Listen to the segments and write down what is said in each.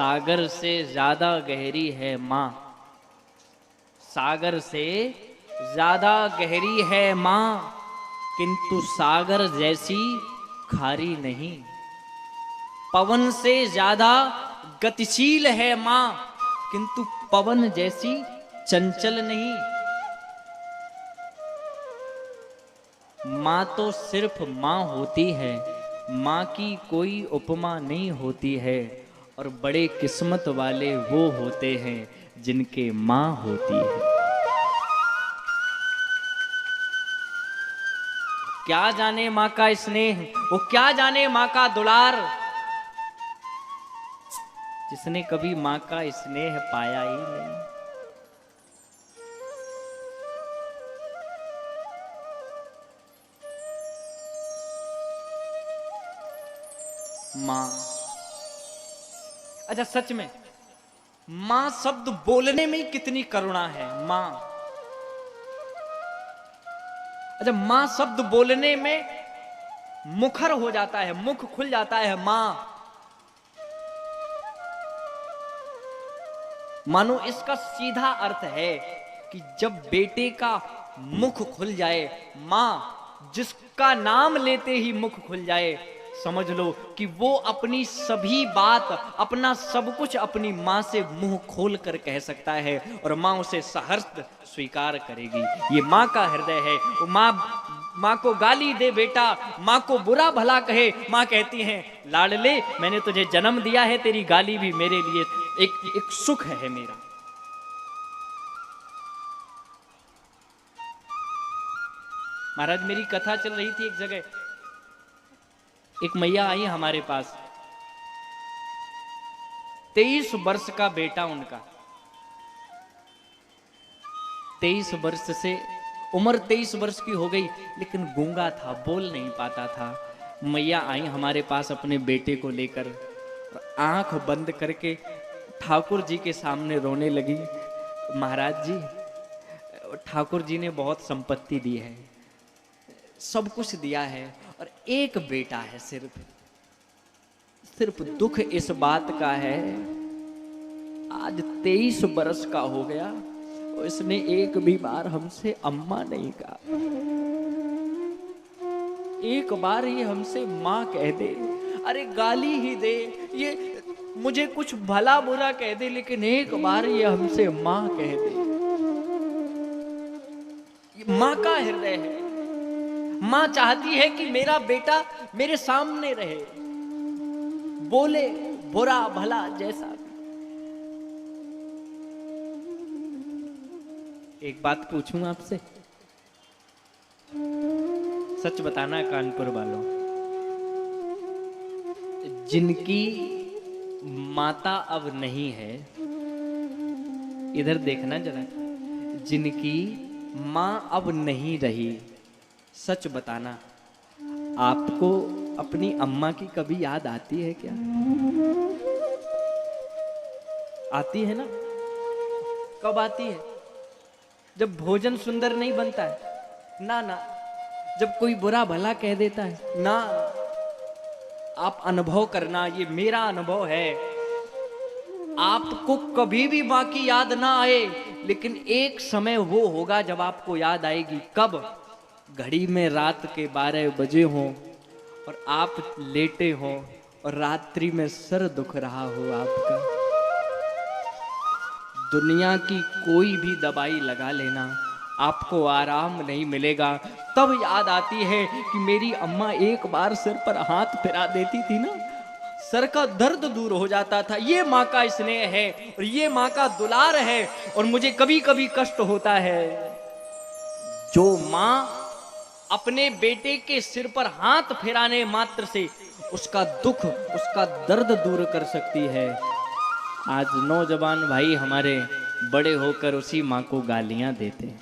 सागर से ज्यादा गहरी है माँ, सागर से ज्यादा गहरी है माँ, किंतु सागर जैसी खारी नहीं। पवन से ज्यादा गतिशील है माँ, किंतु पवन जैसी चंचल नहीं। माँ तो सिर्फ माँ होती है, माँ की कोई उपमा नहीं होती है। और बड़े किस्मत वाले वो होते हैं जिनके माँ होती है। क्या जाने माँ का स्नेह, वो क्या जाने माँ का दुलार, जिसने कभी माँ का स्नेह पाया ही नहीं। माँ, अच्छा सच में माँ शब्द बोलने में कितनी करुणा है। माँ, अच्छा माँ शब्द बोलने में मुखर हो जाता है, मुख खुल जाता है। माँ, मानो इसका सीधा अर्थ है कि जब बेटे का मुख खुल जाए, माँ जिसका नाम लेते ही मुख खुल जाए, समझ लो कि वो अपनी सभी बात, अपना सब कुछ अपनी माँ से मुंह खोल कर कह सकता है और माँ उसे सहर्ष स्वीकार करेगी। ये माँ का हृदय है। वो माँ को गाली दे बेटा, माँ को बुरा भला कहे, माँ कहती है लाडले मैंने तुझे जन्म दिया है, तेरी गाली भी मेरे लिए एक सुख है मेरा। महाराज मेरी कथा चल रही थी एक जगह, एक मैया आई हमारे पास, 23 वर्ष का बेटा उनका, 23 वर्ष से उम्र 23 वर्ष की हो गई, लेकिन गूंगा था, बोल नहीं पाता था। मैया आई हमारे पास अपने बेटे को लेकर, आंख बंद करके ठाकुर जी के सामने रोने लगी। महाराज जी, ठाकुर जी ने बहुत संपत्ति दी है, सब कुछ दिया है, और एक बेटा है, सिर्फ दुख इस बात का है आज 23 वर्ष का हो गया और इसने एक भी बार हमसे अम्मा नहीं कहा। एक बार ये हमसे माँ कह दे, अरे गाली ही दे, ये मुझे कुछ भला बुरा कह दे, लेकिन एक बार ये हमसे माँ कह दे। ये माँ का हृदय है। माँ चाहती है कि मेरा बेटा मेरे सामने रहे, बोले बुरा भला जैसा भी। एक बात पूछूं आपसे, सच बताना कानपुर वालों, जिनकी माता अब नहीं है, इधर देखना जरा, जिनकी मां अब नहीं रही, सच बताना आपको अपनी अम्मा की कभी याद आती है क्या? आती है ना? कब आती है? जब भोजन सुंदर नहीं बनता है ना, जब कोई बुरा भला कह देता है ना। आप अनुभव करना, ये मेरा अनुभव है, आपको कभी भी माँ की याद ना आए, लेकिन एक समय वो होगा जब आपको याद आएगी। कब? घड़ी में रात के 12 बजे हो और आप लेटे हो और रात्रि में सर दुख रहा हो आपका, दुनिया की कोई भी दवाई लगा लेना, आपको आराम नहीं मिलेगा। तब याद आती है कि मेरी अम्मा एक बार सिर पर हाथ फिरा देती थी ना, सर का दर्द दूर हो जाता था। ये माँ का स्नेह है और ये माँ का दुलार है। और मुझे कभी कभी कष्ट होता है, जो माँ अपने बेटे के सिर पर हाथ फिराने मात्र से उसका दुख, उसका दर्द दूर कर सकती है, आज नौजवान भाई हमारे बड़े होकर उसी माँ को गालियां देते हैं।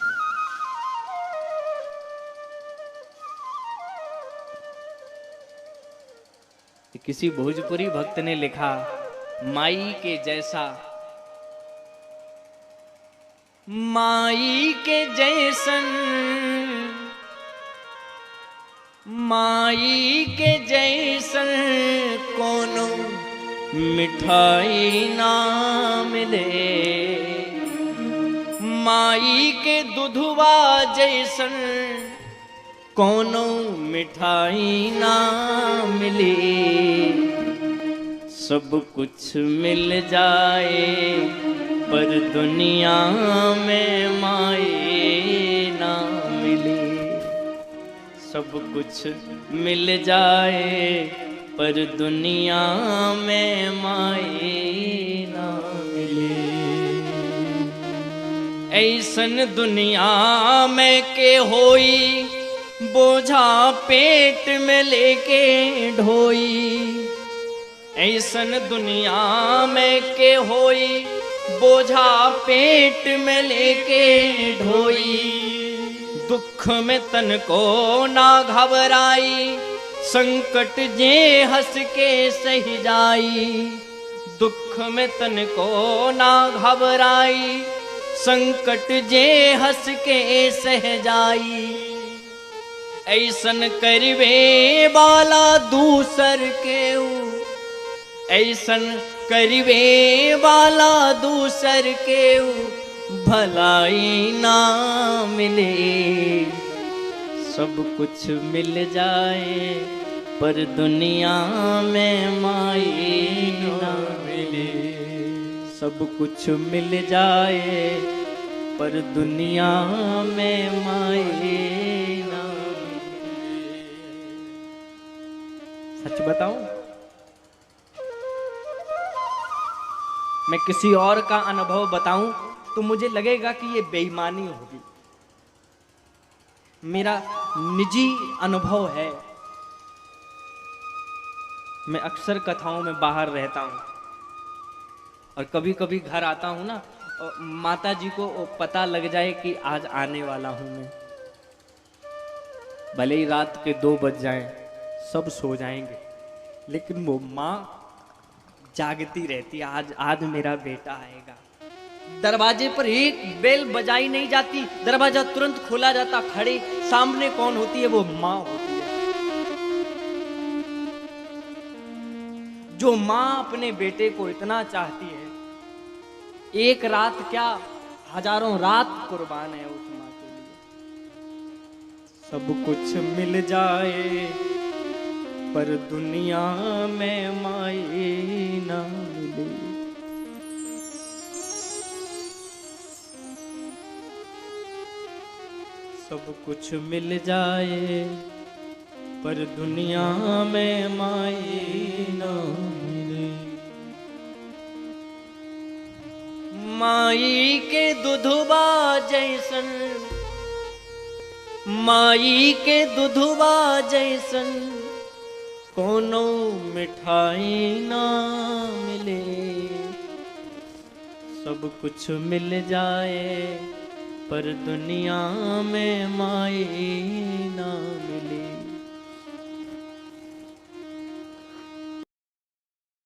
किसी भोजपुरी भक्त ने लिखा, माई के जैसा, माई के जैसन, माई के जैसन कोनो मिठाई ना मिले, माई के दुधवा जैसन कोनो मिठाई ना मिले। सब कुछ मिल जाए पर दुनिया में माई ना मिले। सब कुछ मिल जाए पर दुनिया में माई ना मिले। ऐसन दुनिया में के होई बोझा पेट में लेके ढोई। ऐसन दुनिया में के होई बोझा पेट में लेके ढोई। दुख में तन को ना घबराई, संकट जे हंस के सही जाई। दुख में तन को ना घबराई, संकट जे हंस के सह जाई। ऐसन करवे वाला दूसर केऊ, ऐसन करवे वाला दूसर केऊ भलाई ना मिले। सब कुछ मिल जाए पर दुनिया में माई ना मिले। सब कुछ मिल जाए पर दुनिया में माई ना मिले। सच बताऊं, मैं किसी और का अनुभव बताऊं तो मुझे लगेगा कि ये बेईमानी होगी। मेरा निजी अनुभव है। मैं अक्सर कथाओं में बाहर रहता हूं और कभी कभी घर आता हूं ना, माता जी को पता लग जाए कि आज आने वाला हूं मैं, भले ही रात के 2 बज जाएं, सब सो जाएंगे, लेकिन वो माँ जागती रहती, आज मेरा बेटा आएगा। दरवाजे पर एक बेल बजाई नहीं जाती, दरवाजा तुरंत खोला जाता, खड़े सामने कौन होती है? वो माँ होती है। जो माँ अपने बेटे को इतना चाहती है, एक रात क्या हजारों रात कुर्बान है उस माँ के लिए। सब कुछ मिल जाए पर दुनिया में माई ना मिले। सब कुछ मिल जाए पर दुनिया में माई ना मिले। माई के दुधवा जैसन, माई के दुधवा जैसन कोनो मिठाई ना मिले। सब कुछ मिल जाए पर दुनिया में माई ना मिले।